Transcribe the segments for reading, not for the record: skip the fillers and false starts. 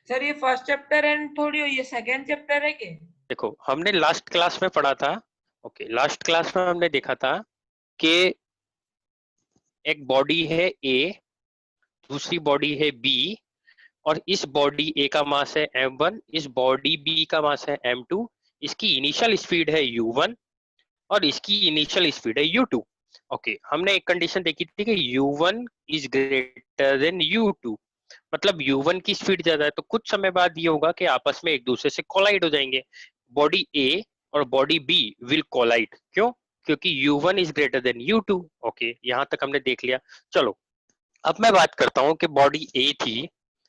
Sir ये first chapter and थोड़ी ये सेकंड चैप्टर है क्या? देखो हमने लास्ट क्लास में पढ़ा था, ओके लास्ट क्लास में हमने देखा था कि एक बॉडी है ए, दूसरी बॉडी है बी, और इस बॉडी ए का मास है m1, इस बॉडी बी का मास है m2, इसकी इनिशियल स्पीड है u1 और इसकी इनिशियल स्पीड है u2। ओके हमने एक कंडीशन देखी थी कि u1 is greater than u2, मतलब u1 की स्पीड ज्यादा है तो कुछ समय बाद ये होगा कि आपस में एक दूसरे से कोलाइड हो जाएंगे। बॉडी ए और बॉडी बी विल कोलाइड, क्यों? क्योंकि u1 is greater than u2। Okay यहाँ तक हमने देख लिया। चलो अब मैं बात करता हूँ कि बॉडी ए थी,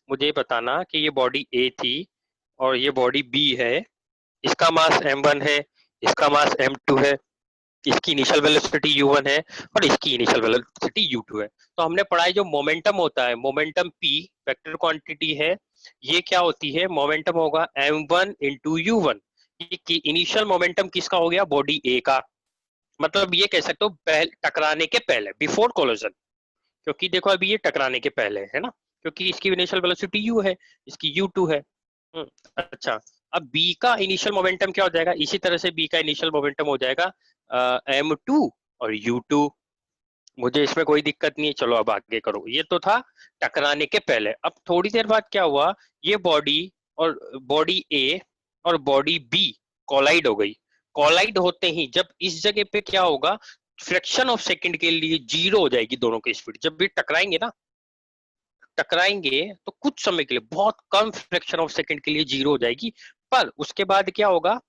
मुझे बताना कि ये बॉडी ए थी और ये बॉडी बी है, इसका मास m1 है, इसका मास m2 है, इसकी इनिशियल वेलोसिटी u1 है और इसकी इनिशियल वेलोसिटी u2 है। तो हमने पढ़ा है जो मोमेंटम होता है, मोमेंटम p वेक्टर क्वांटिटी है, ये क्या होती है? मोमेंटम होगा m1 इंटू u1। ये इनिशियल मोमेंटम किसका हो गया? बॉडी ए का। मतलब ये कह सकते हो टकराने के पहले, बिफोर कोलिजन, क्योंकि देखो अभी ये टकराने के पहले है ना, क्योंकि इसकी इनिशियल वेलोसिटी u है, इसकी u2 है। अच्छा अब b का इनिशियल मोमेंटम क्या हो जाएगा? इसी तरह से b का इनिशियल मोमेंटम हो जाएगा m2 और u2। मुझे इसमें कोई दिक्कत नहीं है। चलो अब आगे करो। ये तो था टकराने के पहले। अब थोड़ी देर बाद क्या हुआ? ये बॉडी और बॉडी ए और बॉडी बी कोलाइड हो गई। कोलाइड होते ही जब इस जगह पे क्या होगा, फ्रैक्शन ऑफ सेकंड के लिए जीरो हो जाएगी दोनों की स्पीड। जब भी टकराएंगे ना, टकराएंगे तो कुछ समय के लिए, बहुत कम फ्रैक्शन ऑफ सेकंड के लिए जीरो हो जाएगी। पर उसके बाद क्या होगा,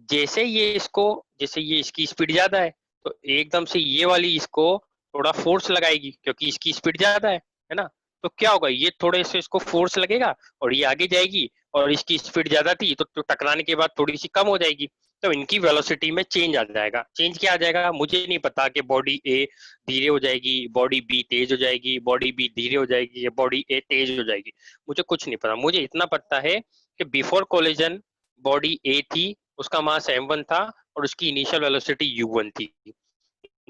जैसे ये इसको, जैसे ये इसकी स्पीड ज्यादा है तो एकदम से ये वाली इसको थोड़ा फोर्स लगाएगी क्योंकि इसकी स्पीड ज्यादा है ना। तो क्या होगा, ये थोड़े से इसको फोर्स लगेगा और ये आगे जाएगी, और इसकी स्पीड ज्यादा थी तो टकराने के बाद थोड़ी सी कम हो जाएगी। तो इनकी वेलोसिटी में चेंज आ जाएगा। चेंज क्या आ जाएगा मुझे नहीं पता, कि बॉडी ए धीरे हो जाएगी, बॉडी बी तेज हो जाएगी, बॉडी बी धीरे हो जाएगी, या बॉडी ए तेज हो जाएगी, मुझे कुछ नहीं पता। मुझे इतना पता है कि बिफोर कोलिजन बॉडी ए थी, उसका मास m1 था और उसकी इनिशियल वेलोसिटी u1 थी,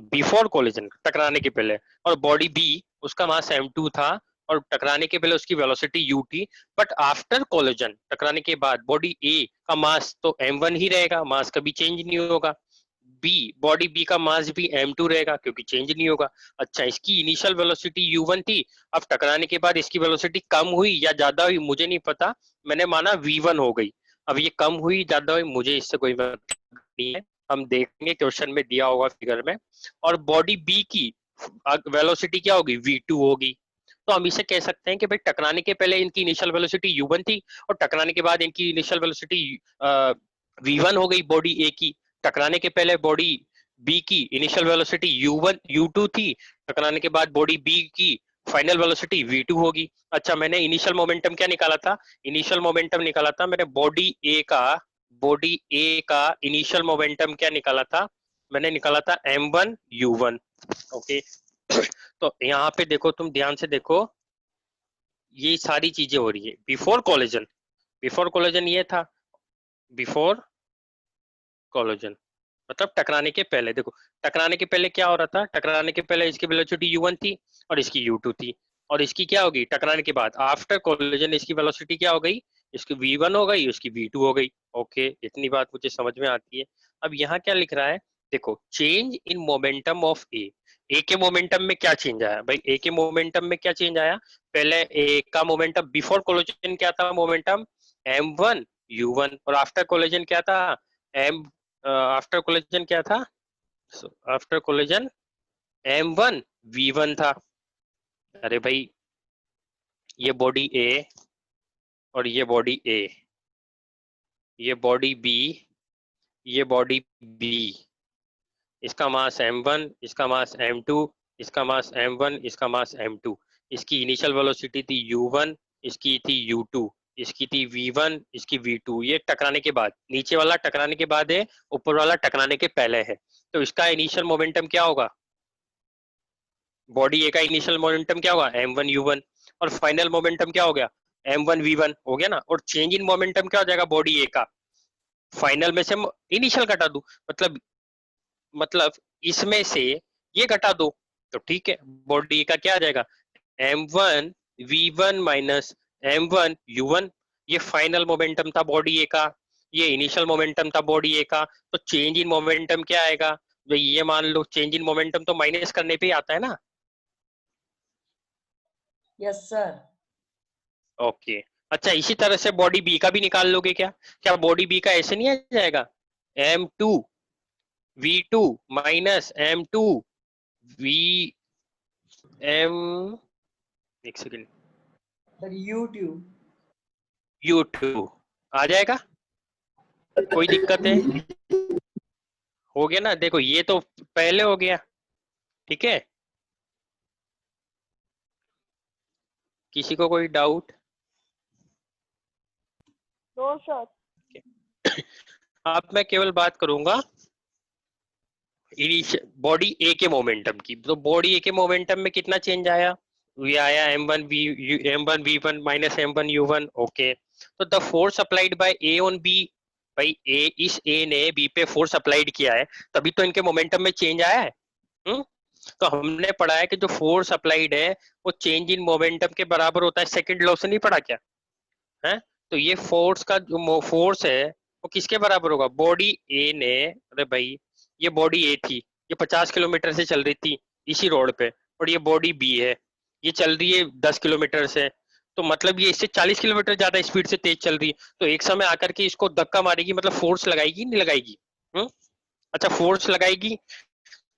बिफोर कोलिजन, टकराने के पहले। और बॉडी बी, उसका मास m2 था और टकराने के पहले उसकी वेलोसिटी u थी। बट आफ्टर कोलिजन, टकराने के बाद, बॉडी ए का मास तो m1 ही रहेगा, मास कभी चेंज नहीं होगा। बी, बॉडी बी का मास भी m2 रहेगा क्योंकि चेंज नहीं होगा। अच्छा इसकी इनिशियल वेलोसिटी u1 थी, अब टकराने के बाद इसकी वेलोसिटी कम हुई या ज्यादा हुई मुझे नहीं पता, मैंने माना v1 हो गई। अब ये कम हुई ज्यादा हुई मुझे इससे कोई मतलब नहीं है, हम देखेंगे क्वेश्चन में दिया होगा फिगर में। और बॉडी बी की वेलोसिटी क्या होगी? v2 होगी। तो हम इसे कह सकते हैं कि भाई टकराने के पहले इनकी इनिशियल वेलोसिटी u1 थी और टकराने के बाद इनकी इनिशियल वेलोसिटी v1 हो गई बॉडी ए की। टकराने के पहले बॉडी बी की इनिशियल वेलोसिटी u1 u2 थी, टकराने के बाद बॉडी बी की फाइनल वेलोसिटी v2 होगी। अच्छा मैंने इनिशियल मोमेंटम क्या निकाला था? इनिशियल मोमेंटम निकाला था मैंने बॉडी ए का इनिशियल मोमेंटम क्या निकाला था? मैंने निकाला था m1 u1। ओके तो यहाँ पे देखो, तुम ध्यान से देखो, ये सारी चीजें हो रही है बिफोर कोलिजन। बिफोर कोलिजन ये था, बिफोर कोलिजन मतलब टकराने के पहले। देखो टकराने के पहले क्या हो रहा था? टकराने के पहले इसकी वेलोसिटी u1 थी और इसकी u2 थी, और इसकी क्या होगी टकराने के बाद? आफ्टर कोलिजन इसकी वेलोसिटी क्या हो गई? इसकी v1 हो गई, इसकी v2 हो गई। ओके इतनी बात मुझे समझ में आती है। अब यहाँ क्या लिख रहा है? देखो चेंज इन मोमेंटम ऑफ ए। ए के मोमेंटम में क्या चेंज आया भाई? ए के मोमेंटम में क्या चेंज आया? पहले ए का मोमेंटम बिफोर कोलिजन क्या था? मोमेंटम m1 u1, और आफ्टर कोलिजन क्या था? m आफ्टर कोलिजन क्या था? आफ्टर कोलिजन m1 v1 था। अरे भाई ये बॉडी ए और ये बॉडी ए, ये बॉडी बी, ये बॉडी बी, इसका मास m1, इसका मास m2, इसका मास m1, इसका मास m2। इसकी इनिशियल वेलोसिटी थी u1, इसकी थी u2, इसकी थी v1, इसकी v2। ये टकराने के बाद, नीचे वाला टकराने के बाद है, ऊपर वाला टकराने के पहले है। तो इसका इनिशियल मोमेंटम क्या होगा? बॉडी ए का इनिशियल मोमेंटम क्या होगा? m1 u1, और फाइनल मोमेंटम क्या हो गया? m1 v1 हो गया ना। और चेंज इन मोमेंटम क्या हो जाएगा बॉडी ए का? फाइनल में से इनिशियल घटा दो, मतलब इसमें से ये घटा दो तो ठीक है। बॉडी का क्या आ जाएगा? m1 v1 minus m1 u1। ये फाइनल मोमेंटम था बॉडी ए का, ये इनिशियल मोमेंटम था बॉडी ए का, तो चेंज इन मोमेंटम क्या आएगा? जो ये मान लो चेंज इन मोमेंटम तो माइनस करने पे ही आता है ना। Yes sir. ओके, अच्छा इसी तरह से बॉडी बी का भी निकाल लोगे क्या? क्या बॉडी बी का ऐसे नहीं आ जाएगा? m2 v2 minus m2 v m, एक सेकेंड, सर YouTube। u2 आ जाएगा? कोई दिक्कत है? हो गया ना? देखो ये तो पहले हो गया, ठीक है। किसी को कोई डाउट? No sir. अब मैं केवल बात करूंगा बॉडी ए के मोमेंटम की। तो बॉडी ए के मोमेंटम में कितना चेंज आया? ये आया m1 v1 minus m1 u1। Okay, तो the force applied by A on B, भाई ए, इस ए ने बी पे फोर्स अप्लाइड किया है, तभी तो इनके मोमेंटम में चेंज आया है। तो हमने पढ़ा है कि जो फोर्स अप्लाइड है वो चेंज इन मोमेंटम के बराबर होता है। सेकंड लॉ से नहीं पढ़ा क्या है? तो ये फोर्स का जो फोर्स है वो किसके बराबर होगा? बॉडी ए ने, अरे भाई ये बॉडी ए थी, ये 50 किलोमीटर से चल रही थी इसी रोड पे, और ये बॉडी बी है, ये चल रही है 10 किलोमीटर से, तो मतलब ये इससे 40 किलोमीटर ज्यादा स्पीड से तेज चल रही है, तो एक समय आकर के इसको धक्का मारेगी, मतलब फोर्स लगाएगी नहीं लगाएगी? अच्छा फोर्स लगाएगी,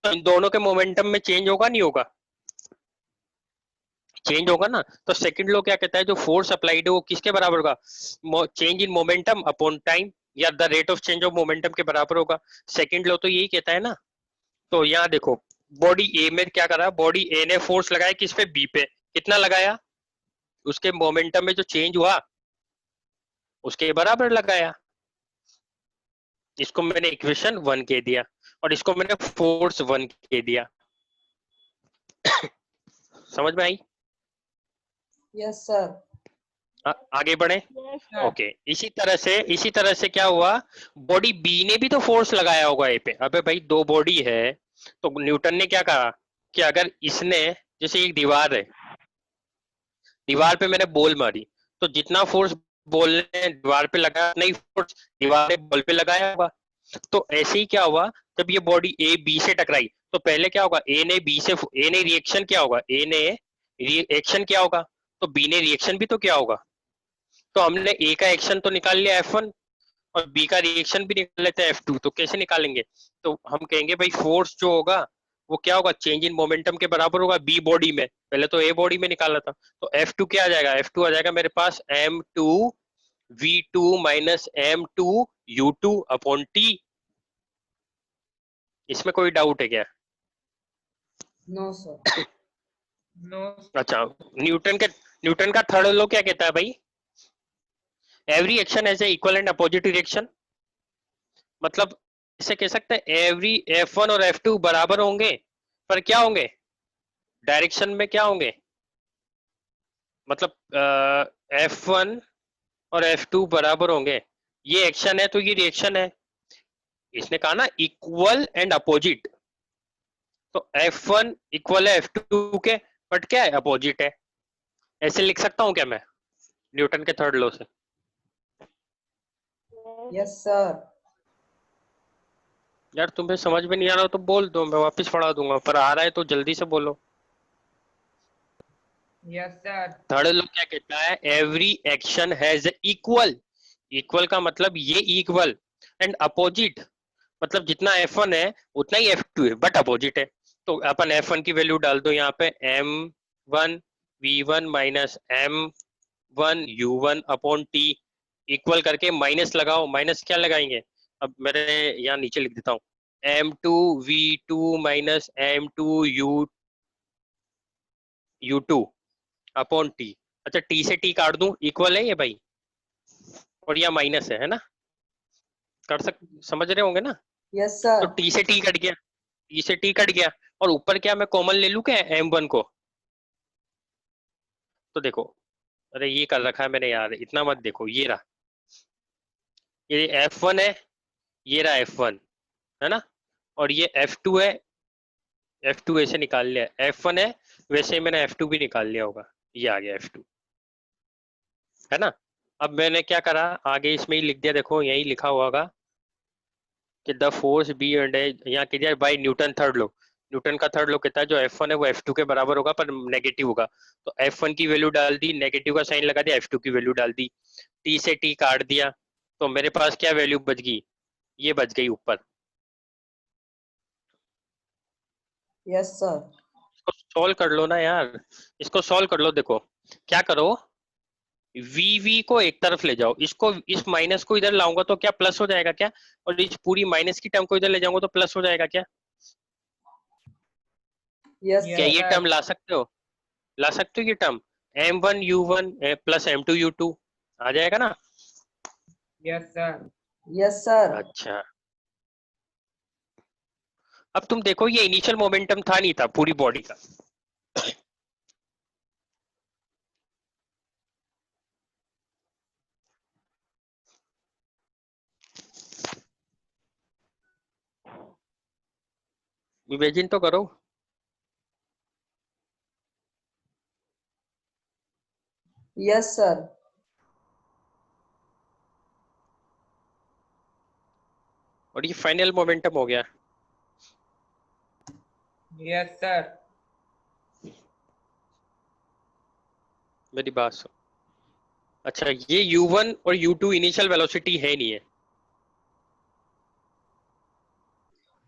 तो इन दोनों के मोमेंटम में चेंज होगा नहीं होगा? चेंज होगा ना। तो सेकंड लॉ क्या कहता है? जो फोर्स अप्लाइड है वो किसके बराबर होगा? Change in momentum upon time, या the rate of change of momentum के बराबर होगा। सेकंड लॉ तो यही कहता है ना। तो यहाँ देखो बॉडी ए में क्या करा, बॉडी ए ने फोर्स लगाया किस पे? बी पे। कितना लगाया? उसके मोमेंटम में जो चेंज हुआ उसके बराबर लगाया। इसको मैंने इक्वेशन 1 कह दिया और इसको मैंने फोर्स 1 कह दिया। समझ में आई? Yes sir. आगे बढ़े। यस ओके, इसी तरह से क्या हुआ, बॉडी बी ने भी तो फोर्स लगाया होगा ए पे। अबे भाई दो बॉडी है, तो न्यूटन ने क्या कहा कि अगर इसने, जैसे एक दीवार है, दीवार पे मैंने बॉल मारी, तो जितना फोर्स बॉल ने दीवार पे लगाया उतना ही फोर्स दीवार ने बॉल पे लगाया होगा। तो ऐसे ही क्या हुआ, जब ये बॉडी ए बी से टकराई तो पहले क्या होगा, ए ने रिएक्शन क्या होगा, ए ने रिएक्शन क्या होगा, तो बी ने रिएक्शन भी तो क्या होगा। तो हमने ए का एक्शन तो निकाल लिया F1 और बी का रिएक्शन भी निकाल लेते हैं F2। तो कैसे निकालेंगे? तो हम कहेंगे भाई फोर्स जो होगा वो क्या होगा, चेंज इन मोमेंटम के बराबर होगा बी बॉडी में। पहले तो ए बॉडी में निकाला था, तो F2 क्या आ जाएगा? F2 आ जाएगा मेरे पास m2 v2 minus m2 u2 upon t। इसमें कोई डाउट है क्या? No sir. नो। अच्छा, न्यूटन का थर्ड लॉ क्या कहता है भाई? Every action has a equal and opposite reaction. मतलब इसे कह सकते हैं एवरी F1 और F2 बराबर होंगे, पर क्या होंगे? डायरेक्शन में क्या होंगे? मतलब F1 और F2 बराबर होंगे। ये एक्शन है तो ये रिएक्शन है। इसने कहा ना इक्वल एंड अपोजिट, तो F1 इक्वल है F2 के, बट क्या है? अपोजिट है। ऐसे लिख सकता हूं क्या मैं न्यूटन के थर्ड लॉ से? Yes sir. यार तुम्हें समझ में नहीं आ रहा तो बोल दो, मैं वापस पढ़ा दूंगा, पर आ रहा है तो जल्दी से बोलो। Yes sir. थर्ड लॉ क्या कहता है? Every action has equal, equal का मतलब ये इक्वल, एंड अपोजिट मतलब जितना F1 है उतना ही F2 है, बट अपोजिट है। तो अपन F1 की वैल्यू डाल दो यहाँ पे, m1 v1 minus m1 u1 upon t, equal करके माइनस लगाओ। माइनस क्या लगाएंगे? अब मेरे यहाँ नीचे लिख देता हूँ, m2 v2 minus m2 u2 upon t। अच्छा t से t काट दूं, इक्वल है ये भाई, और यह माइनस है ना? समझ रहे होंगे ना? यस तो सर। t से t कट गया, t से t कट गया, और ऊपर क्या मैं कॉमन ले लूं क्या m1 को? तो देखो, अरे ये कर रखा है मैंने यार, इतना मत देखो, ये रहा, ये F1 है, ये रहा F1 है ना, और ये F2 है, F2 ऐसे निकाल लिया, F1 है वैसे ही मैंने F2 भी निकाल लिया होगा, ये आ गया F2 है ना। अब मैंने क्या करा, आगे इसमें ही लिख दिया, देखो यही लिखा हुआ होगा कि द फोर्स बी एंड यहाँ कह दिया by Newton third law. Newton का थर्ड लॉ कहता है जो F1 है वो F2 के बराबर होगा पर नेगेटिव होगा। तो F1 की वैल्यू डाल दी, नेगेटिव का साइन लगा दिया, F2 की वैल्यू डाल दी, T से T काट दिया, तो मेरे पास क्या वैल्यू बच गई, ये बच गई ऊपर। Yes sir. इसको सॉल्व कर लो ना यार, इसको सॉल्व कर लो। देखो क्या करो, वी को एक तरफ ले जाओ, इसको इस माइनस को इधर लाऊंगा तो क्या प्लस हो जाएगा क्या, और इस पूरी माइनस की टर्म को इधर ले जाऊंगा तो प्लस हो जाएगा क्या? यस क्या ये सर। टर्म ला सकते हो, ला सकते हो ये टर्म, M1U1 प्लस M2U2 आ जाएगा ना? Yes sir. Yes sir. अच्छा, अब तुम देखो ये इनिशियल मोमेंटम था नहीं था पूरी बॉडी का, इमेजिन तो करो। Yes sir. और ये फाइनल मोमेंटम हो गया। Yes sir. मेरी बात सुन, अच्छा ये U1 और U2 इनिशियल वेलोसिटी है नहीं है?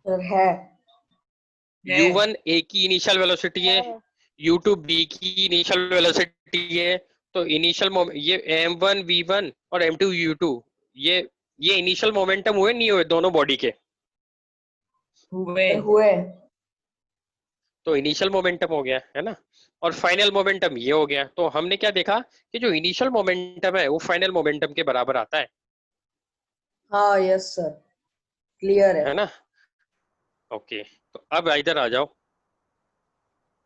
सर है। U1 A की इनिशियल वेलोसिटी है, U2 B की इनिशियल वेलोसिटी है, तो इनिशियल ये M1 V1 और M2 U2 ये इनिशियल मोमेंटम हुए नहीं हुए दोनों बॉडी के? हुए। तो इनिशियल मोमेंटम हो गया है ना, और फाइनल मोमेंटम ये हो गया। तो हमने क्या देखा कि जो इनिशियल मोमेंटम है वो फाइनल मोमेंटम के बराबर आता है हाँ यस सर, क्लियर है। है ना? ओके, तो अब इधर आ जाओ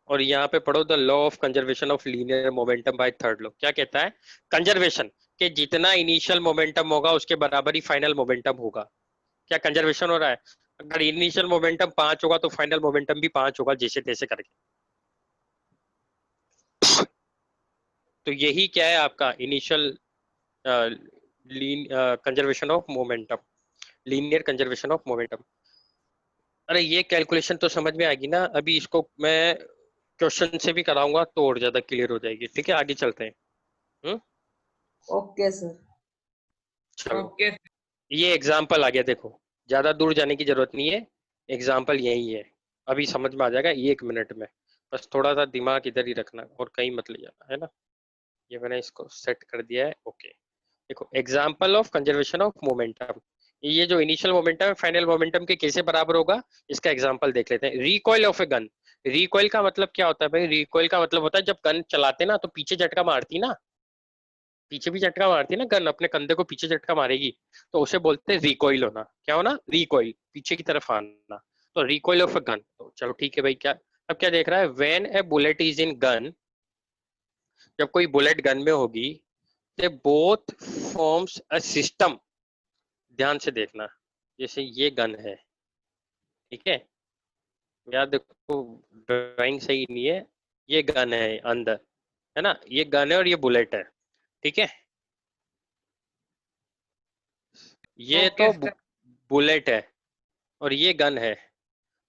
और यहाँ पे पढ़ो the law of conservation of linear momentum by third law. क्या कहता है कंजर्वेशन, के जितना इनिशियल मोमेंटम होगा उसके बराबर ही फाइनल मोमेंटम होगा। क्या कंजर्वेशन हो रहा है? अगर इनिशियल मोमेंटम 5 होगा तो फाइनल मोमेंटम भी 5 होगा, जैसे तैसे करके। तो यही क्या है आपका initial conservation of momentum, linear conservation of momentum. अरे ये कैलकुलेशन तो समझ में आ गई ना, अभी इसको मैं क्वेश्चन से भी कराऊंगा तो और ज्यादा क्लियर हो जाएगी। ठीक है आगे चलते हैं। हम्म, ओके सर। चलो ओके। ये एग्जाम्पल आ गया, देखो ज्यादा दूर जाने की जरूरत नहीं है, एग्जाम्पल यही है, अभी समझ में आ जाएगा ये 1 मिनट में। बस थोड़ा सा दिमाग इधर ही रखना और कहीं मत ले जाना, है ना? ये मैंने इसको सेट कर दिया है, ओके। देखो example of conservation of momentum, ये जो इनिशियल मोमेंटम है फाइनल मोमेंटम के कैसे बराबर होगा, इसका एग्जाम्पल देख लेते हैं। Recoil of a gun, recoil का मतलब क्या होता है भाई? रिकॉइल का मतलब होता है जब गन चलाते ना तो पीछे झटका मारती ना, पीछे भी झटका मारती है ना गन, अपने कंधे को पीछे झटका मारेगी, तो उसे बोलते हैं रिकॉइल होना। क्या होना? रिकॉइल, पीछे की तरफ आना। तो रिकॉइल ऑफ अ गन, तो चलो ठीक है भाई। क्या अब क्या देख रहा है, when a bullet is in gun, जब कोई बुलेट गन में होगी, they both forms a system. ध्यान से देखना, जैसे ये गन है, ठीक है, यार देखो ड्राइंग सही नहीं है, ये गन है अंदर, है ना, ये गन है और ये बुलेट है, ठीक है, ये ओके तो सर। बुलेट है और ये गन है।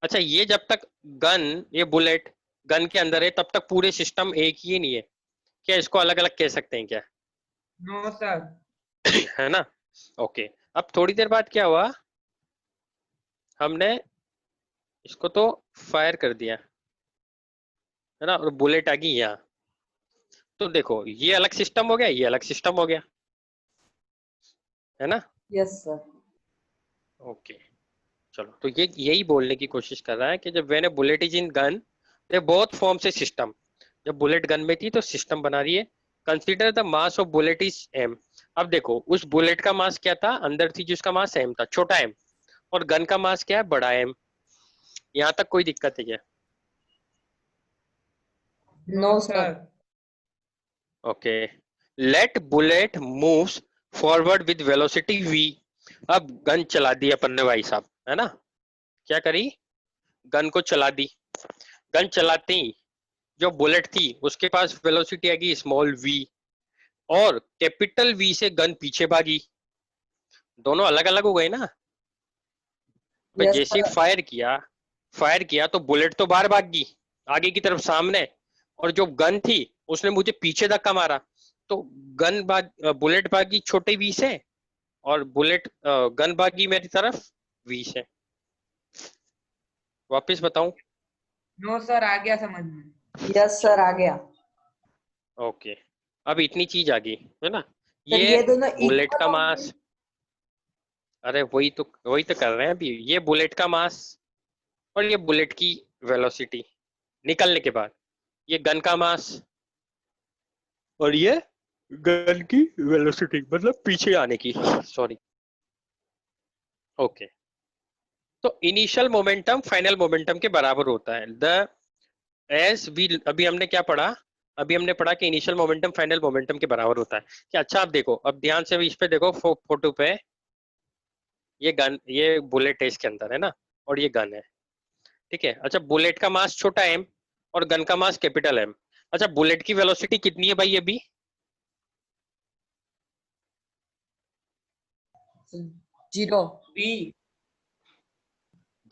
अच्छा ये जब तक गन, ये बुलेट गन के अंदर है तब तक पूरे सिस्टम एक ही नहीं है क्या? इसको अलग अलग कह सकते हैं क्या? No sir. है ना? ओके, अब थोड़ी देर बाद क्या हुआ, हमने इसको तो फायर कर दिया, है ना, और बुलेट आ गई यहाँ। तो देखो ये अलग सिस्टम हो गया, ये अलग सिस्टम हो गया, है ना? Yes sir. ओके, चलो तो ये यही बोलने की कोशिश कर रहा है कि जब when a bullet is in gun, they both form से सिस्टम। जब बुलेट गन में थी तो सिस्टम बना रही है। Consider the mass of bullet is M. अब देखो उस बुलेट का मास क्या था, अंदर थी जिसका मास एम था, छोटा एम, और गन का मास क्या है, बड़ा एम। यहाँ तक कोई दिक्कत है क्या? No sir. Okay, let bullet moves forward with velocity v। अब गन चला दी अपन ने भाई साहब, है ना, क्या करी, गन को चला दी। गन चलाते ही जो बुलेट थी उसके पास वेलोसिटी आ गई स्मॉल v, और कैपिटल वी से गन पीछे भागी। दोनों अलग अलग हो गए ना। पर यस जैसे सर। फायर किया तो बुलेट तो बाहर भाग गई आगे की तरफ सामने, और जो गन थी उसने मुझे पीछे धक्का मारा। तो बुलेट भागी छोटे वी से, और गन भागी मेरी तरफ वी से। वापस बताऊं? नो सर, आ गया समझ में। यस सर, आ गया। ओके, अब इतनी चीज आ गई है ना। सर ये ये दोनों बुलेट इक्वल का होंगे। मास, अरे वही तो कर रहे हैं अभी। ये बुलेट का मास और ये बुलेट की वेलोसिटी निकलने के बाद, ये गन का मास और ये गन की वेलोसिटी मतलब पीछे आने की, सॉरी। ओके, तो इनिशियल मोमेंटम फाइनल मोमेंटम के बराबर होता है। द एस वी अभी हमने क्या पढ़ा? अभी हमने पढ़ा कि इनिशियल मोमेंटम फाइनल मोमेंटम के बराबर होता है। कि अच्छा, आप देखो, अब ध्यान से इस पे देखो, फोटो पे ये बुलेट है इसके अंदर, है ना, और ये गन है। ठीक है, अच्छा, बुलेट का मास छोटा एम और गन का मास कैपिटल एम। अच्छा, बुलेट की वेलोसिटी कितनी है भाई अभी? जीरो। वी।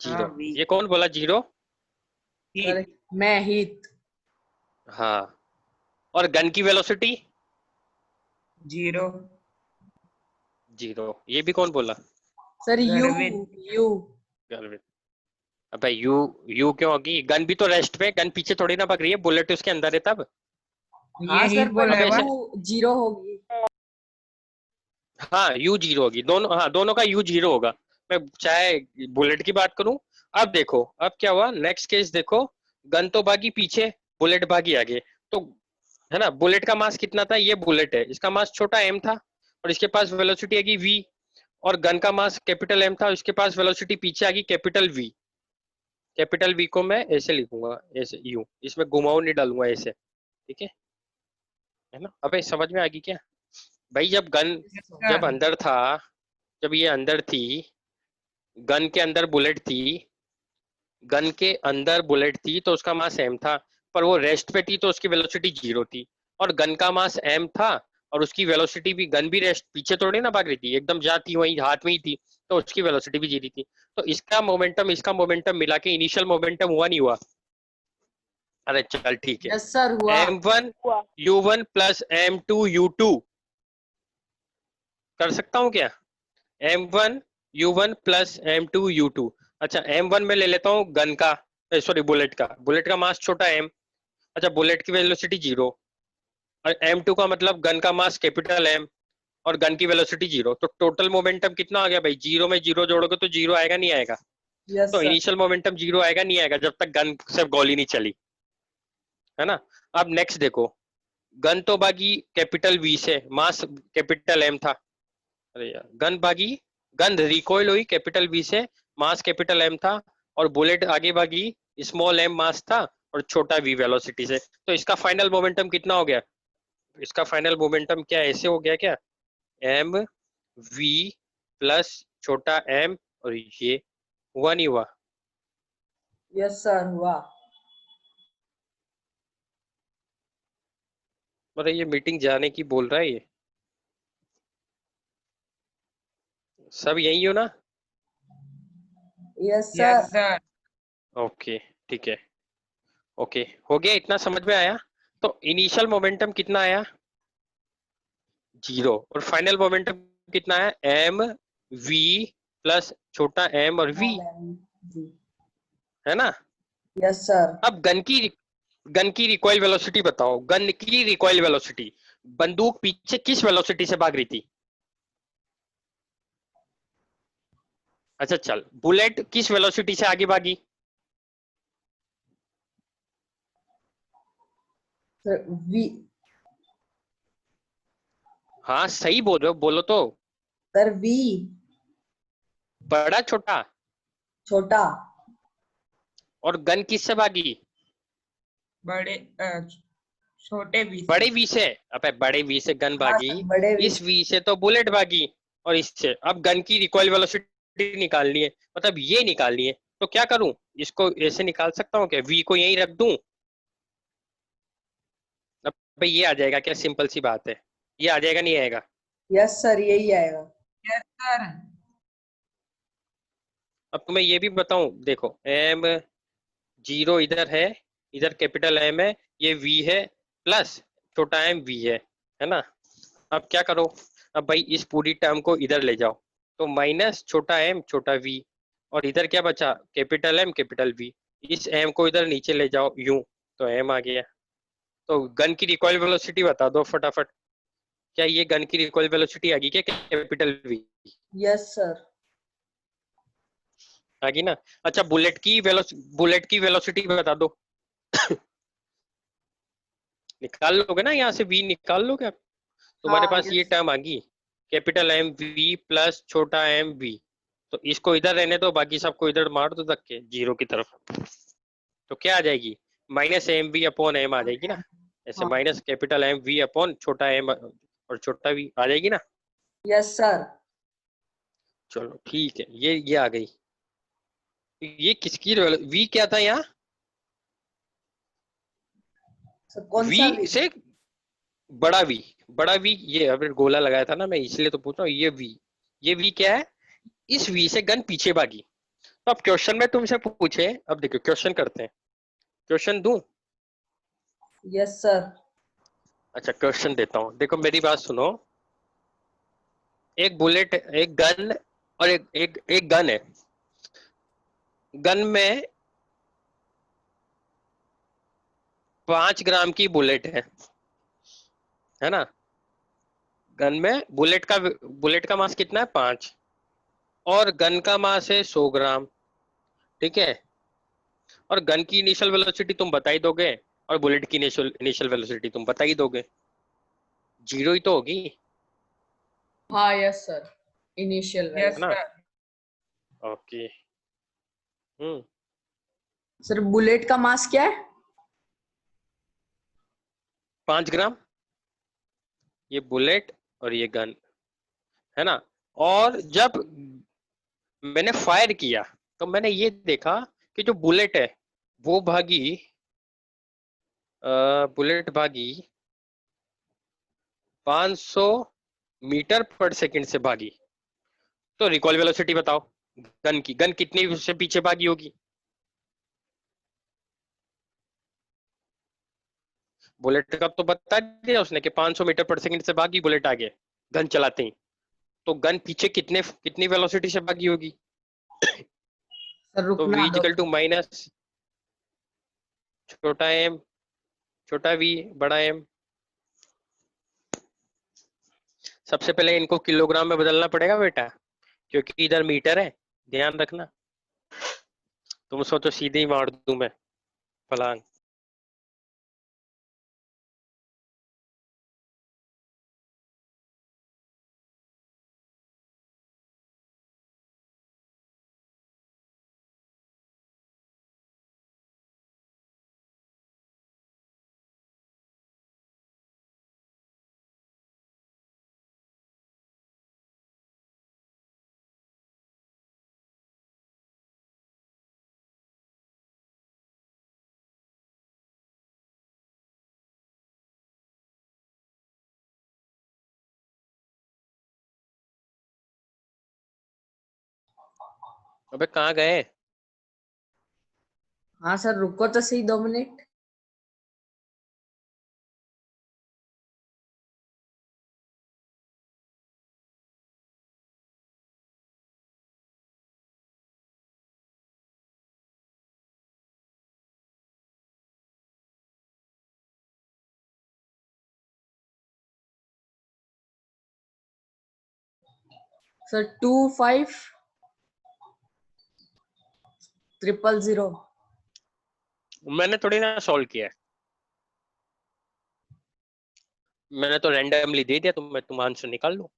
हाँ जीरो। वी। ये कौन बोला जीरो? सर मैं हित। हाँ, और गन की वेलोसिटी जीरो। जीरो। ये भी कौन बोला? Sir you. यू। गर्वित। अबे यू, यू क्यों होगी? गन भी तो रेस्ट पे, गन पीछे थोड़ी ना भाग रही है, बुलेट उसके अंदर है तब। हाँ ये सर, ही बोला पर है अब ऐसे, यू जीरो होगी। हाँ यू जीरो होगी दोनों, हाँ दोनों का यू जीरो होगा। मैं चाहे बुलेट की बात करूं। अब देखो, अब क्या हुआ नेक्स्ट केस देखो। गन तो भागी पीछे, बुलेट भागी आगे। तो है ना, बुलेट का मास कितना था? ये बुलेट है, इसका मास छोटा एम था और इसके पास वेलोसिटी आ गई वी। और गन का मास कैपिटल एम था, इसके पास वेलोसिटी पीछे आ गई कैपिटल वी। कैपिटल वी को मैं ऐसे लिखूंगा, ऐसे यू, इसमें घुमाऊ नहीं डालूंगा, ऐसे। ठीक है ना? अबे समझ में आ गई क्या भाई? जब सर। अंदर था, जब ये अंदर थी, गन के अंदर बुलेट थी, गन के अंदर बुलेट थी तो उसका मास एम था, पर वो रेस्ट पे थी तो उसकी वेलोसिटी जीरो थी। और गन का मास एम था और उसकी वेलोसिटी भी, गन भी रेस्ट पीछे थोड़ी ना भाग रही थी, एकदम जाती वही हाथ में ही थी, तो उसकी वेलोसिटी भी जीरो थी। तो इसका मोमेंटम मिला के इनिशियल मोमेंटम हुआ नहीं हुआ? अरे चल ठीक है। यस सर, हुआ। M1 U1 plus M2 U2 कर सकता हूँ क्या? M1 U1 plus M2 U2। अच्छा, M1 में ले लेता हूँ गन का, सॉरी बुलेट का मास छोटा एम। अच्छा, बुलेट की वेलोसिटी जीरो, और M2 का मतलब गन का मास कैपिटल एम, और गन की वेलोसिटी जीरो। तो टोटल मोमेंटम कितना आ गया भाई? जीरो में जीरो जोड़ोगे तो जीरो आएगा नहीं आएगा? यस तो सर। इनिशियल मोमेंटम जीरो आएगा नहीं आएगा जब तक गन से गोली नहीं चली, है ना? अब नेक्स्ट देखो, गन तो भागी कैपिटल वी से, मास कैपिटल एम था। अरे यार, गन रिकॉइल हुई कैपिटल वी से, मास कैपिटल एम था, और बुलेट आगे भागी स्मॉल एम मास था और छोटा वी वेलोसिटी से। तो इसका फाइनल मोमेंटम कितना हो गया? इसका फाइनल मोमेंटम क्या ऐसे हो गया क्या? एम वी प्लस छोटा एम, और ये हुआ नहीं हुआ? यस सर, हुआ। मतलब ये मीटिंग जाने की बोल रहा है ये? सब यही हो ना? Yes sir. Yes sir. Okay, ठीक है। ओके, हो गया, इतना समझ में आया? तो इनिशियल मोमेंटम कितना आया? जीरो। और फाइनल मोमेंटम कितना है? एम वी प्लस छोटा एम और वी, है ना? Yes sir. अब गन की रिकॉइल वेलोसिटी बताओ। गन की रिकॉइल वेलोसिटी, बंदूक पीछे किस वेलोसिटी से भाग रही थी? अच्छा चल, बुलेट किस वेलोसिटी से आगे भागी? Sir V. हाँ सही बोल रहे हो, बोलो तो। Sir V. बड़ा छोटा? छोटा। और गन किससे भागी? बड़े छोटे भी से। बड़े वी से। अबे बड़े वी से गन हाँ भागी, सर, बड़े वी। इस वी से तो बुलेट भागी, और इससे अब गन की रिकॉइल वेलोसिटी निकालनी है, मतलब ये निकालनी है। तो क्या करूं? इसको ऐसे निकाल सकता हूँ क्या? वी को यहीं रख दूं? अब ये आ जाएगा क्या? सिंपल सी बात है। ये आ जाएगा नहीं आएगा? यस सर, यही आएगा। Yes sir. अब तुम्हें ये भी बताऊं, देखो M0 इधर है, इधर कैपिटल M है, ये V है, प्लस छोटा m V है ना? अब क्या करो, अब भाई इस पूरी टर्म को इधर ले जाओ, तो माइनस छोटा m छोटा v, और इधर क्या बचा, कैपिटल M कैपिटल V। इस m को इधर नीचे ले जाओ यूं, तो m आ गया। तो गन की रिकॉइल वेलोसिटी बता दो फटाफट। क्या ये गन की रिकॉइल वेलोसिटी आ गई क्या, कैपिटल V यस सर। आ गई ना? अच्छा, बुलेट की वेलोसिटी बता दो। निकाल लोगे ना, यहाँ से v निकाल लोगे आप? तुम्हारे हाँ, पास ये यस। टर्म आ गई, कैपिटल M V प्लस छोटा m V। तो इसको इधर रहने दो, बाकी सबको इधर मार दो धक्के जीरो की तरफ। तो क्या आ जाएगी, minus M V upon M आ जाएगी ना? ऐसे हाँ। Minus capital M V upon छोटा m और छोटा v आ जाएगी ना? Yes sir. चलो ठीक है, ये आ गई। ये किसकी v क्या था यहाँ? सर कौन सा v भी? से बड़ा v, ये अभी गोला लगाया था ना मैं, इसलिए तो पूछ रहा हूँ। ये v क्या है? इस v से गन पीछे भागी। तो अब क्वेश्चन में तुमसे पूछे, अब देखो क्वेश्चन करते हैं। क्वेश्चन दूं? Yes sir. अच्छा क्वेश्चन देता हूँ, देखो मेरी बात सुनो। एक बुलेट, एक गन, और एक गन है। गन में 5 ग्राम की बुलेट है ना? गन में बुलेट का मास कितना है, 5, और गन का मास है 100 ग्राम। ठीक है? और गन की इनिशियल वेलोसिटी तुम बता ही दोगे, और बुलेट की इनिशियल वेलोसिटी तुम बता ही दोगे, जीरो ही तो होगी, हाँ यस सर, इनिशियल यस है ना? सर। ओके। सर बुलेट का मास क्या है? 5 ग्राम, ये बुलेट और ये गन, है ना? और जब मैंने फायर किया तो मैंने ये देखा कि जो बुलेट है वो बुलेट भागी 500 मीटर पर सेकंड से भागी। तो रिकॉल वेलोसिटी बताओ गन की, गन कितनी से पीछे भागी होगी? बुलेट का तो बता दिया उसने कि 500 मीटर पर सेकंड से भागी बुलेट आगे गन चलाते ही। तो गन पीछे कितनी वेलोसिटी से भागी होगी? सर तो रुकना v दो। इक्वल टू माइनस छोटा m छोटा v बड़ा M। सबसे पहले इनको किलोग्राम में बदलना पड़ेगा बेटा, क्योंकि इधर मीटर है, ध्यान रखना। तुम सो तो सीधे ही मार दूं मैं फलांग। अबे कहाँ गए? हाँ सर रुको तो सही 2 मिनट। सर 25,000,000। मैंने थोड़ी ना सॉल्व किया है, मैंने तो रैंडमली दे दिया, तुम आंसर निकाल लो।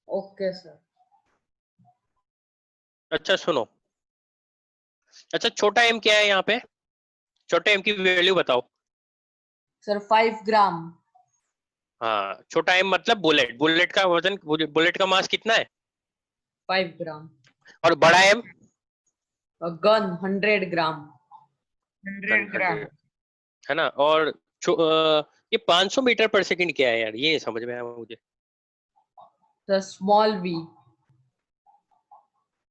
Okay sir. अच्छा सुनो, अच्छा छोटा m क्या है यहाँ पे? छोटे m की वैल्यू बताओ। सर 5 ग्राम। हाँ, छोटा m मतलब बुलेट का वजन, बुलेट का मास कितना है? 5 ग्राम। और बड़ा m? गन 100 ग्राम। 100 ग्राम। है ना? और ये 500 मीटर पर सेकंड क्या है यार, ये नहीं समझ में आया मुझे। Sir small v।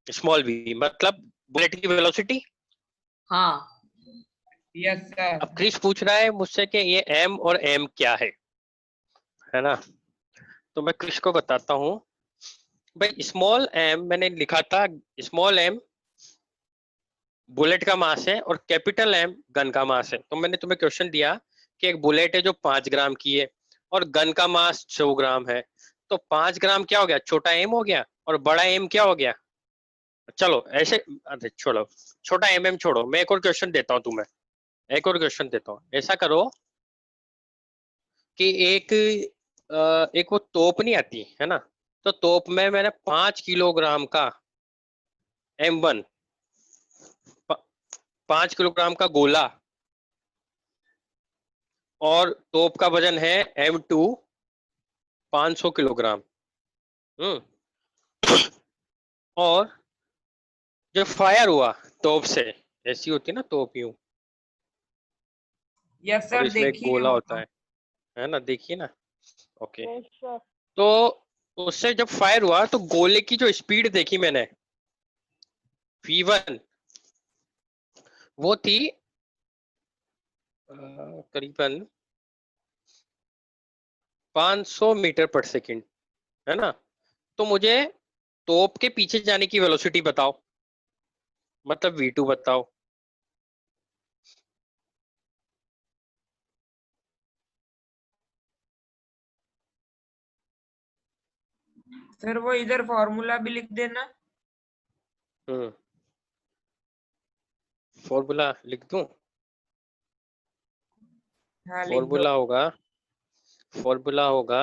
Small V मतलब बुलेट की वेलोसिटी। हाँ यस सर। अब क्रिश पूछ रहा है मुझसे कि ये m और m क्या है ना। तो मैं क्रिश को बताता हूँ भाई, स्मॉल m मैंने लिखा था, स्मॉल m बुलेट का मास है और कैपिटल M गन का मास है। तो मैंने तुम्हें क्वेश्चन दिया कि एक बुलेट है जो 5 ग्राम की है और गन का मास 100 ग्राम है, तो 5 ग्राम क्या हो गया, छोटा m हो गया, और बड़ा m क्या हो गया। चलो ऐसे, अरे छोड़ो, छोटा mm छोड़ो, मैं एक और क्वेश्चन देता हूँ तुम्हें, एक और क्वेश्चन देता हूँ। ऐसा करो कि एक वो तोप नहीं आती है ना, तो तोप में मैंने 5 किलोग्राम का M1, 5 किलोग्राम का गोला, और तोप का वजन है M2 500 किलोग्राम। और जब फायर हुआ तोप से, ऐसी होती है ना तोप यूं, यस और सर इसमें एक देखिए गोला वो होता तो। है ना, देखिए ना। ओके, तो उससे जब फायर हुआ तो गोले की जो स्पीड देखी मैंने V1, वो थी करीबन 500 मीटर पर सेकंड, है ना। तो मुझे तोप के पीछे जाने की वेलोसिटी बताओ, मतलब V2 बताओ। सर वो इधर फॉर्मूला भी लिख देना। फॉर्मूला लिख दूं। हाँ लिख दो। फॉर्मूला होगा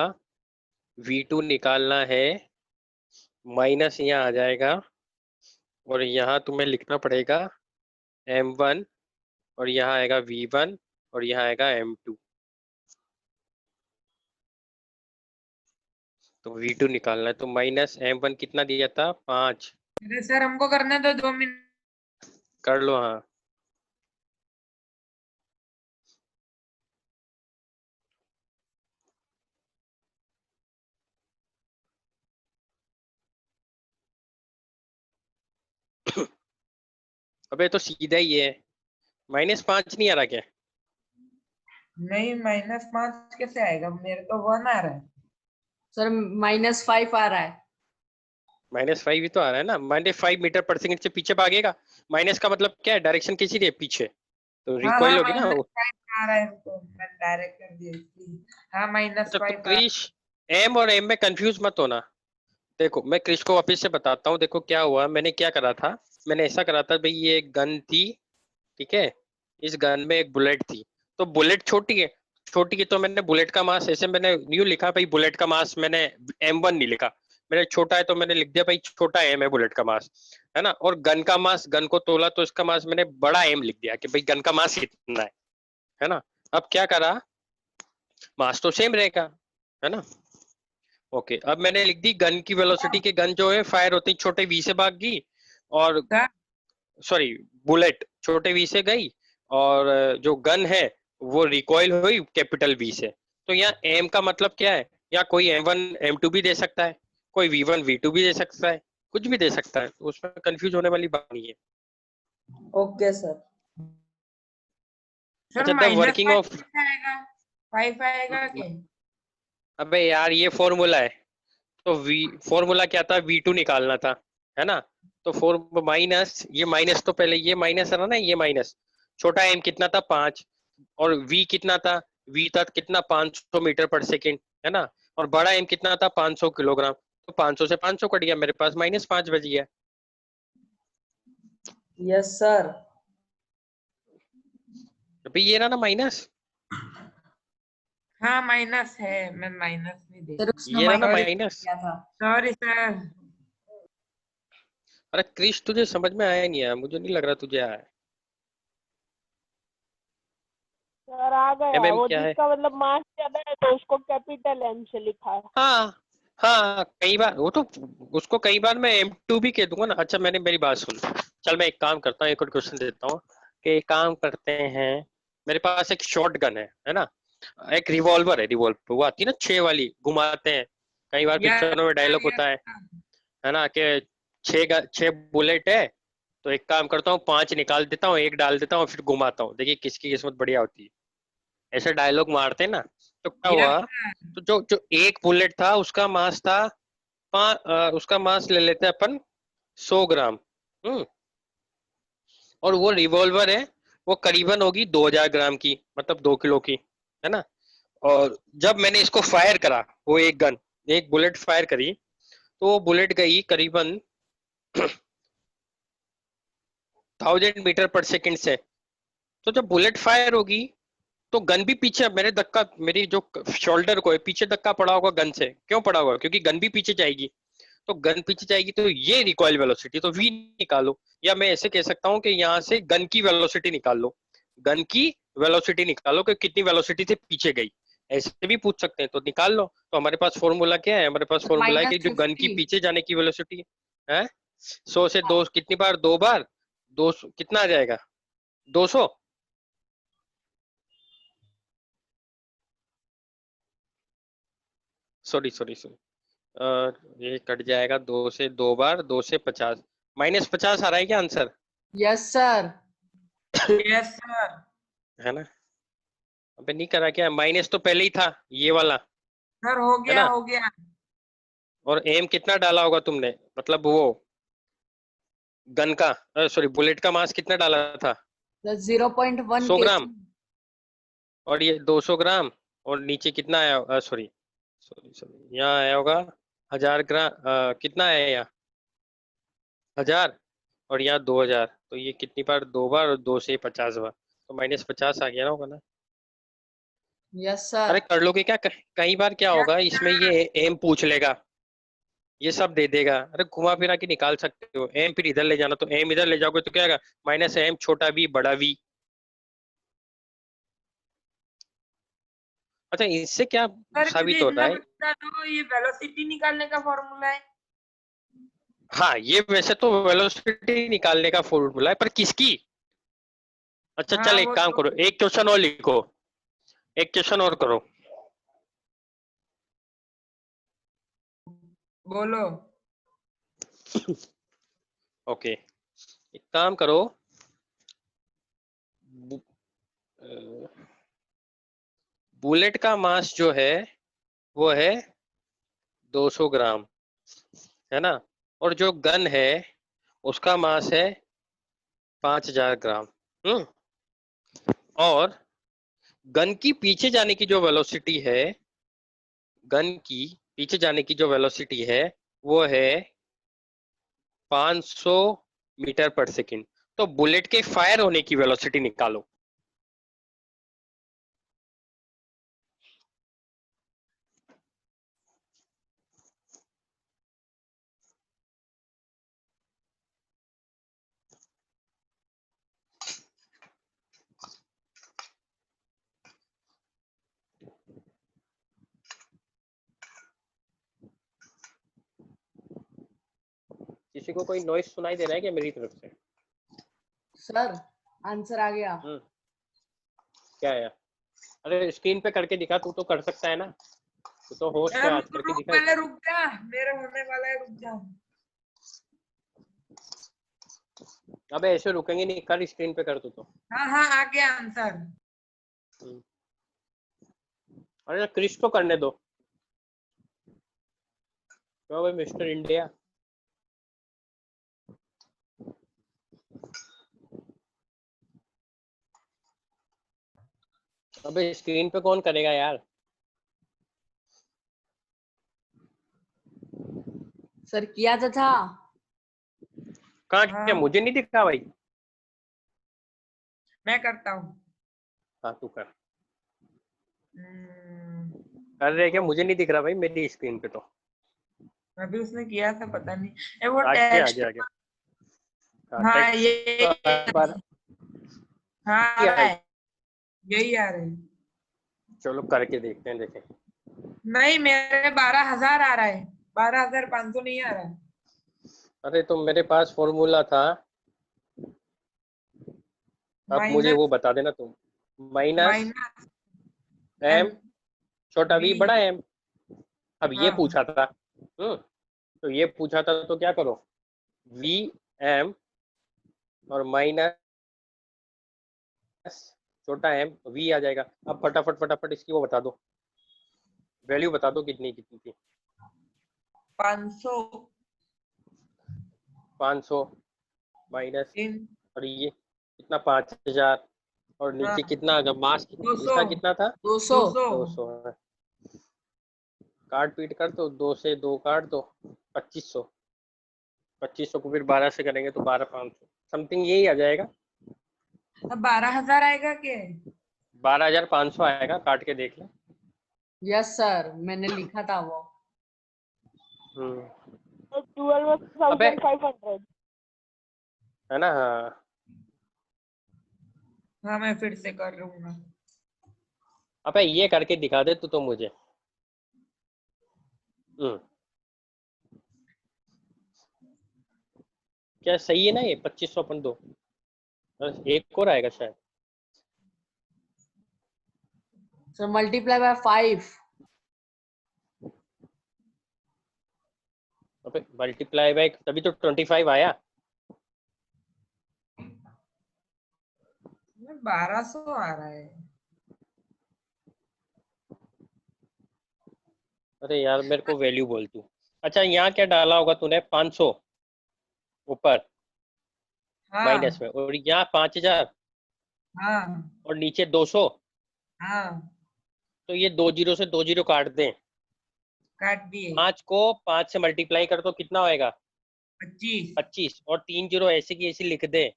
V2 निकालना है, माइनस यहाँ आ जाएगा, और यहाँ तुम्हें लिखना पड़ेगा M1, और यहाँ आएगा V1, और यहाँ आएगा M2। तो V2 निकालना है, तो माइनस M1 कितना दिया था, 5। अरे सर हमको करने दो 2 मिनट। कर लो हाँ। अबे तो सीधा ही है, -5 नहीं आ रहा क्या। नहीं -5 कैसे आएगा, मेरे तो 1 आ रहा है। सर -5 आ रहा है। -5 ही तो आ रहा है ना, -5 मीटर पर सेकंड से पीछे भागेगा। माइनस का मतलब क्या है, डायरेक्शन किसी है पीछे, तो हाँ रिकॉइल हाँ होगी ना वो। -5 आ रहा है हमको, मैं डायरेक्ट कर दिया इसलिए। हाँ अच्छा तो -5 आ। क्रिश, एम और एम में कंफ्यूज मत होना। देखो मैं क्रिश को वापस से बताता हूँ, देखो क्या हुआ, मैंने क्या करा था, मैंने ऐसा करा था भाई, ये एक गन थी, ठीक है, इस गन में एक बुलेट थी, तो बुलेट छोटी है, छोटी है तो मैंने बुलेट का मास ऐसे मैंने न्यू लिखा भाई, बुलेट का मास मैंने M1 नहीं लिखा, मैंने छोटा है तो मैंने लिख दिया भाई छोटा M है बुलेट का मास, है ना। और गन का मास, गन को तोला तो इसका मास मैंने बड़ा M लिख दिया कि भाई गन का मास इतना है ना। अब क्या करा, मास तो सेम रहेगा, है ना। ओके, अब मैंने लिख दी गन की वेलोसिटी, के गन जो है फायर होती छोटे वी से भाग गई, और सर सॉरी बुलेट छोटे वी से गई, और जो गन है वो रिकॉइल हुई कैपिटल वी से। तो यहाँ एम का मतलब क्या है, या कोई M1 M2 भी दे सकता है, कोई V1 V2 भी दे सकता है, कुछ भी दे सकता है, तो उसमें कंफ्यूज होने वाली बात नहीं है। Okay sir. सर अच्छा, द वर्किंग -5 ऑफ, कैसे आएगा, 5 आएगा क्या। अबे यार ये फॉर्मूला है, तो फॉर्मूला क्या था, V2 निकालना था, है ना। तो फोर माइनस, ये माइनस तो पहले ये माइनस है ना, ये माइनस, छोटा m कितना था, 5, और v कितना था, v था कितना 500 मीटर पर सेकंड, है ना, और बड़ा m कितना था 500 किलोग्राम, तो 500 से 500 कट गया, मेरे पास -5 बच गया। Yes sir. अभी ये ना माइनस, हाँ माइनस है, मैं माइनस नहीं सर देखा। उसने ये ना माइनस माइनस। किया था। Sorry sir. अरे क्रिश तुझे समझ में आया नहीं है, मुझे नहीं लग रहा तुझे आया है। सर आ गया, mm वो क्या है, जिसका मतलब मास ज्यादा है तो उसको कैपिटल M से लिखा है। हाँ हाँ, कई बार वो तो, उसको कई बार मैं M2 भी कह दूंगा ना। अच्छा मैंने, मेरी बात सुन, चल मैं एक काम करता हूँ, एक और क्वेश्चन देता हूँ, कि एक काम करते हैं, मेरे पास एक शॉर्ट गन है ना, एक रिवॉल्वर है, रिवॉल्वर वो आती है ना 6 वाली, घुमाते हैं, कई बार Yes, पिक्चरों में डायलॉग yes, होता है sir. है ना, कि 6 बुलेट है, तो एक काम करता हूँ 5 निकाल देता हूँ, 1 डाल देता हूँ, फिर घुमाता हूँ, देखिए किसकी किस्मत बढ़िया होती है, ऐसे डायलॉग मारते हैं ना। तो क्या Yes, हुआ, sir. तो जो जो एक बुलेट था उसका मास था उसका मास ले लेते हैं अपन 100 ग्राम। और वो रिवॉल्वर है, वो करीबन होगी 2000 ग्राम की, मतलब 2 किलो की, है ना। और जब मैंने इसको फायर करा, वो एक बुलेट फायर करी, तो वो बुलेट गई करीबन 1000 मीटर पर सेकंड से। तो जब बुलेट फायर होगी तो गन भी पीछे, मेरी जो शोल्डर को है पीछे धक्का पड़ा होगा गन से, क्यों पड़ा होगा, क्योंकि गन भी पीछे जाएगी, तो गन पीछे जाएगी, तो ये रिकॉइल वेलोसिटी, तो वी निकालो, या मैं ऐसे कह सकता हूँ कि यहाँ से गन की वेलोसिटी निकाल लो, गन की वेलोसिटी निकालो कि कितनी वेलोसिटी से पीछे गई, ऐसे भी पूछ सकते हैं, तो निकाल लो। तो हमारे पास फॉर्मूला क्या है, हमारे पास फॉर्मूला है कि जो गन की -50। पीछे जाने की वेलोसिटी है 100 से 2 कितनी बार, 2 बार, 200 कितना आ जाएगा, 200। सॉरी सॉरी सॉरी, ये कट जाएगा, 2 से 2 बार, 2 से 50, -50 आ रहा है क्या answer, yes sir. Yes, sir. है ना। अबे नहीं करा क्या, माइनस तो पहले ही था ये वाला, सर हो है गया ना। हो गया। और एम कितना डाला होगा तुमने, मतलब वो गन का, सॉरी बुलेट का मास कितना डाला था, 0.1 100 ग्राम, kg। और ये 200 ग्राम, और नीचे कितना आया, सॉरी सॉरी सॉरी, यहाँ आया होगा 1000 ग्राम, कितना आया यहाँ 1000, और यहाँ 2000, तो ये कितनी बार, 2 बार, और 2 से 50 बार, तो -50 आ गया ना, होगा ना। यस अरे सर। कर लोगे क्या, कई बार क्या Yes, होगा इसमें, sir. ये एम पूछ लेगा, ये सब दे देगा, अरे घुमा फिरा के निकाल सकते हो, एम फिर इधर ले जाना, तो एम इधर ले जाओगे तो क्या आएगा, -m छोटा वी बड़ा वी। अच्छा, इससे क्या सर मुझे साबित होता इतना है, बता दो, ये वेलोसिटी निकालने का फॉर्मूला है। हाँ ये वैसे तो वेलोसिटी निकालने का फॉर्मूला है, पर किसकी, अच्छा हाँ चल एक वो काम तो करो, एक क्वेश्चन और लिखो, एक क्वेश्चन और करो। बोलो। ओके, एक काम करो, बुलेट का मास जो है वो है 200 ग्राम, है ना, और जो गन है उसका मास है 5000 ग्राम। और गन की पीछे जाने की जो वेलोसिटी है, गन की पीछे जाने की जो वेलोसिटी है वो है 500 मीटर पर सेकंड, तो बुलेट के फायर होने की वेलोसिटी निकालो। किसी को कोई नॉइस सुनाई दे रहा है क्या मेरी तरफ से, सर आंसर आ गया। क्या है, अरे स्क्रीन पे करके दिखा, तू तो कर सकता है ना, तू तो होस्ट है आज, रुक करके रुक दिखा। पहले रुक जा, मेरा होने वाला है, रुक जा। अबे ऐसे रुकेंगे नहीं, कर स्क्रीन पे कर तू तो। हाँ हाँ आ गया आंसर। अरे क्रिश तो करने दो, क्यों भाई मिस्टर इंडिया। अबे स्क्रीन पे कौन करेगा यार। सर किया तो था। कहाँ हाँ क्या, मुझे नहीं दिखा भाई। मैं करता हूँ। हाँ तू कर, हम्म, कर रहे क्या, मुझे नहीं दिख रहा भाई मेरी स्क्रीन पे तो। अभी उसने किया था, पता नहीं। ए वो आगे टेक्स्ट। आगे आगे, हाँ हाँ टेक्स्ट तो हर बार हाँ आ रहा है, यही आ रहा है। चलो करके देखते हैं, देखें। नहीं मेरे 12,000 आ रहा है, 12,500 नहीं आ रहा है। अरे तो मेरे पास फॉर्मूला था, अब मुझे माइनस वो बता देना तुम। माइनस माइनस एम छोटा वी V। बड़ा एम। अब ये हाँ। पूछा था, तो ये पूछा था तो क्या करो, वी एम और माइनस छोटा एम वी आ जाएगा। अब फटाफट फटाफट इसकी वो बता दो, वैल्यू बता दो कितनी कितनी थी। 500 500 माइनस, इन और ये कितना 5000, और नीचे हाँ कितना अगर मास 200 इसका कितना था 200 200 है। काट पीट कर तो 2 से 2 काट दो 2500, 2500 को फिर 12 से करेंगे तो 12500 समथिंग यही आ जाएगा। अब 12,000 आएगा के? 12500 आएगा, काट के देख ले। यस सर, मैंने लिखा था वो। हम्म, तो 12,500 है ना। हाँ हाँ मैं फिर से कर लूंगा। अबे ये करके दिखा दे तो मुझे। क्या सही है ना ये 2500 अपन दो, बस एक और आएगा शायद। Sir multiply by 5। अबे मल्टीप्लाई बाय तभी तो 25 आया। 1200 आ रहा है। अरे यार मेरे को वैल्यू बोल तू। अच्छा यहाँ क्या डाला होगा तूने, 500 ऊपर हाँ माइनस में, और यहाँ 5000 हाँ और नीचे 200। हाँ तो ये 2 जीरो से 2 जीरो काट दें, काट दिए। 5 को 5 से मल्टीप्लाई कर तो कितना होएगा 25। 25, और 3 जीरो ऐसे की ऐसी लिख दे,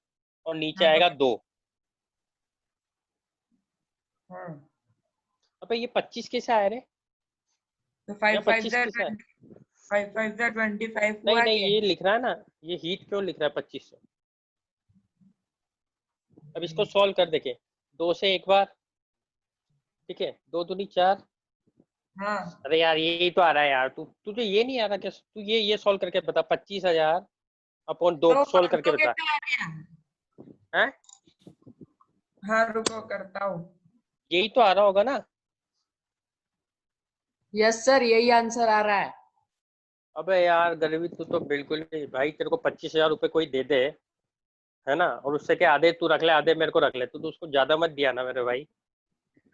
और नीचे हाँ आएगा 2। हाँ अबे ये 25 कैसे आया रे, तो यहाँ 25 कैसे आया? 5 5 25 नहीं हुआ नहीं के? ये लिख रहा है ना, ये हीट क्यों लिख रहा है 2500। अब इसको सॉल्व कर देखे, 2 से एक बार, ठीक है, 2 दूनी 4। हाँ अरे यार यही तो आ रहा है यार, तुझे ये नहीं आ रहा क्या, तू ये सॉल्व करके बता, 25,000 अपॉन 2 तो सॉल्व करके 500 बता। कैसे आ गया? हैं हाँ रुको करता हूँ। यही तो आ रहा होगा ना। यस सर, यही आंसर आ रहा है। अबे यार गरीबी तू तो बिल्कुल नहीं भाई, तेरे को 25,000 रुपये कोई दे दे, है ना, और उससे क्या आधे तू रख ले आधे मेरे को रख ले, तो उसको ज्यादा मत दिया ना मेरे भाई।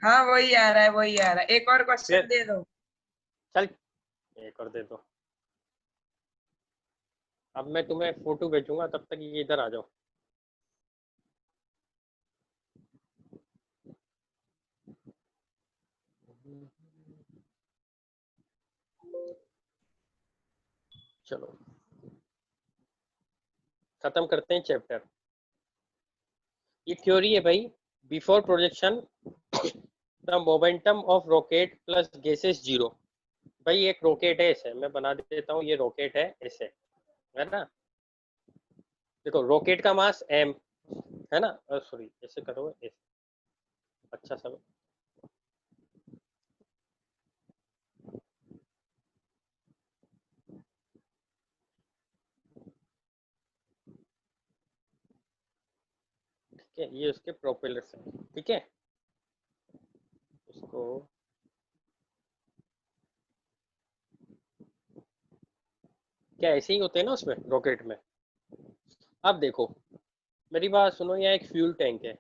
हाँ वही आ रहा है वही आ रहा है। एक और क्वेश्चन फिर दे दो। चल एक और दे दो। अब मैं तुम्हें फोटो भेजूंगा, तब तक ये इधर आ जाओ। चलो खत्म करते हैं चैप्टर। ये थ्योरी है भाई, before projection the momentum of rocket plus gases zero. भाई एक रॉकेट है ऐसे, मैं बना देता हूँ, ये रॉकेट है ऐसे, है ना। देखो रॉकेट का मास m है ना, सॉरी ऐसे करो ऐसे, अच्छा सब। ठीक है, ये उसके प्रोपेलर्स हैं, ठीक है। इसको क्या ऐसे ही होते हैं ना उसमें रॉकेट में। अब देखो मेरी बात सुनो, यहाँ एक फ्यूल टैंक है,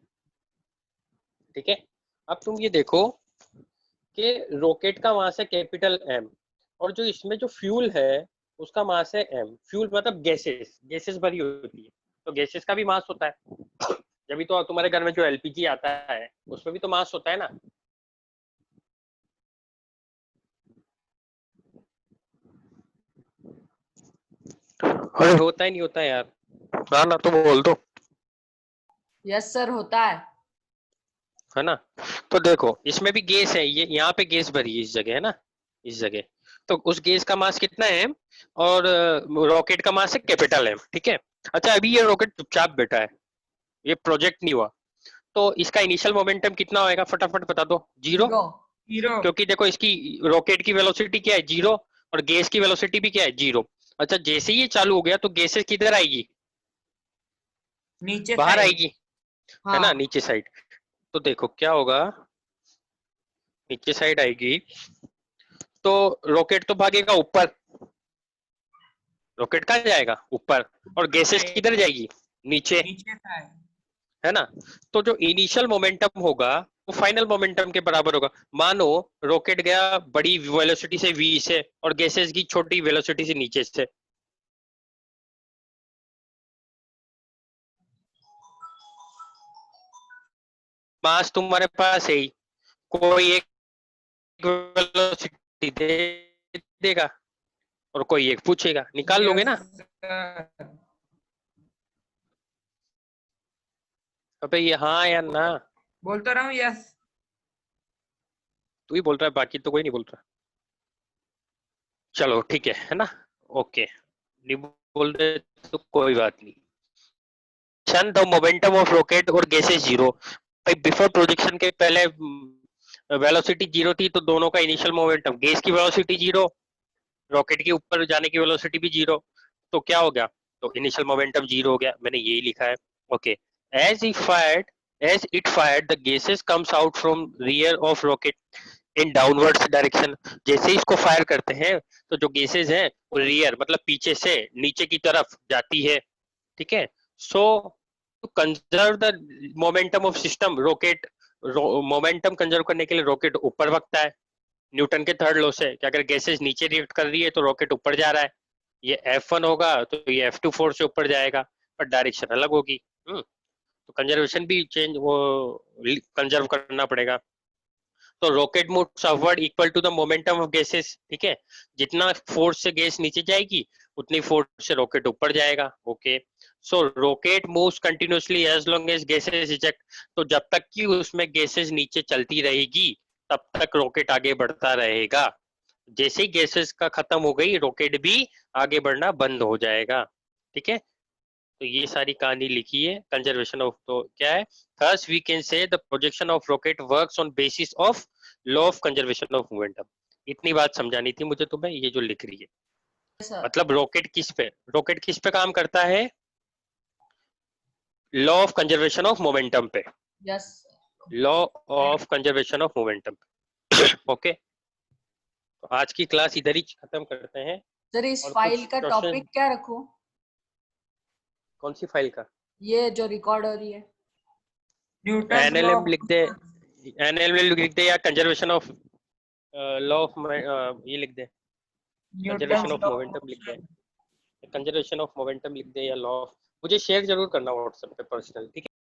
ठीक है। अब तुम ये देखो कि रॉकेट का मास है कैपिटल M, और जो इसमें जो फ्यूल है उसका मास है m। फ्यूल मतलब गैसेस, गैसेस भरी होती है, तो गैसेस का भी मास होता है। जब भी तो तुम्हारे घर में जो LPG आता है उसमें भी तो मास होता है ना। अरे होता ही नहीं होता है यार, ना तो बोल दो। यस सर, होता है ना, तो देखो इसमें भी गैस है, ये यहाँ पे गैस भरी है इस जगह, है ना, इस जगह। तो उस गैस का मास कितना है m, और रॉकेट का मास है कैपिटल M, ठीक है। अच्छा अभी ये रॉकेट चुपचाप बैठा है, ये प्रोजेक्ट नहीं हुआ, तो इसका इनिशियल मोमेंटम कितना होएगा फटाफट बता दो। Zero, zero. जीरो। क्योंकि देखो इसकी रॉकेट की वेलोसिटी क्या है जीरो, और गैस की वेलोसिटी भी क्या है जीरो। अच्छा जैसे ही ये चालू हो गया तो गैसेस किधर आएगी, नीचे बाहर साइड। आएगी, है ना, हाँ नीचे साइड। तो देखो क्या होगा, नीचे साइड आएगी तो रॉकेट तो भागेगा ऊपर, रॉकेट कहाँ जाएगा? ऊपर। और गैसेस किधर जाएगी? नीचे, नीचे से आए। है ना? तो जो इनिशियल मोमेंटम होगा वो फाइनल मोमेंटम के बराबर होगा। मानो रॉकेट गया बड़ी वेलोसिटी से v से और गैसेस की छोटी वेलोसिटी से नीचे से, मास तुम्हारे पास है ही, कोई एक वेलोसिटी दे देगा और कोई एक पूछेगा, निकाल लोगे ना? सर। अबे ये हाँ या ना? बोल तो रहा हूँ यस। तू ही बोल रहा है, बाकी तो कोई नहीं बोल रहा। चलो ठीक है ना? ओके, नहीं बोल रहे तो कोई बात नहीं। द मोमेंटम ऑफ रॉकेट और गैसेस जीरो। भाई बिफोर प्रोजेक्शन के पहले वेलोसिटी जीरो थी, तो दोनों का इनिशियल मोमेंटम, गैस की वेलोसिटी जीरो, रॉकेट के ऊपर जाने की वेलोसिटी भी जीरो, तो क्या हो गया? तो इनिशियल मोमेंटम जीरो हो गया। मैंने यही लिखा है। Okay, as it fired the gases comes out from rear of rocket in downwards direction. जैसे ही इसको फायर करते हैं तो जो गैसेस हैं वो रियर मतलब पीछे से नीचे की तरफ जाती है, ठीक है? So to conserve the momentum of system, rocket momentum conserve करने के लिए रॉकेट ऊपर भागता है न्यूटन के थर्ड लॉ से कि अगर गैसेस नीचे रिएक्ट कर रही है तो रॉकेट ऊपर जा रहा है। ये F1 होगा तो ये F2 फोर्स से ऊपर जाएगा, पर डायरेक्शन अलग होगी। तो कंजर्वेशन भी चेंज, वो कंजर्व करना पड़ेगा। तो rocket moves upward equal to the momentum of gases, ठीक है? जितना फोर्स से गैस नीचे जाएगी उतनी फोर्स से रॉकेट ऊपर जाएगा। Okay, so rocket moves continuously as long as gases eject. तो जब तक कि उसमें गैसेस नीचे चलती रहेगी तब तक रॉकेट आगे बढ़ता रहेगा। जैसे ही गैसेस का खत्म हो गई रॉकेट भी आगे बढ़ना बंद हो जाएगा, ठीक है? तो ये सारी कहानी लिखी है कंजर्वेशन ऑफ, तो क्या है? Thus we can say the projection of rocket works on basis of law of conservation of momentum. इतनी बात समझानी थी मुझे तुम्हें, ये जो लिख रही है। सर मतलब रॉकेट किस पे काम करता है? Law of conservation of momentum पे, yes law of conservation of momentum पे। ओके, तो आज की क्लास इधर ही खत्म करते हैं। सर इस और फाइल कुछ का क्वेश्चन, टॉपिक क्या रखूं? कौन सी फाइल का? ये जो रिकॉर्ड हो रही है। न्यूटन एनएलएम लिख दे, एनएलएम लिख दे या कंजर्वेशन ऑफ लॉ ऑफ, ये लिख दे, कंजर्वेशन ऑफ मोमेंटम लिख दे, कंजर्वेशन ऑफ मोमेंटम लिख दे या लॉ ऑफ। मुझे शेयर जरूर करना व्हाट्सएप पे पर्सनल, ठीक है?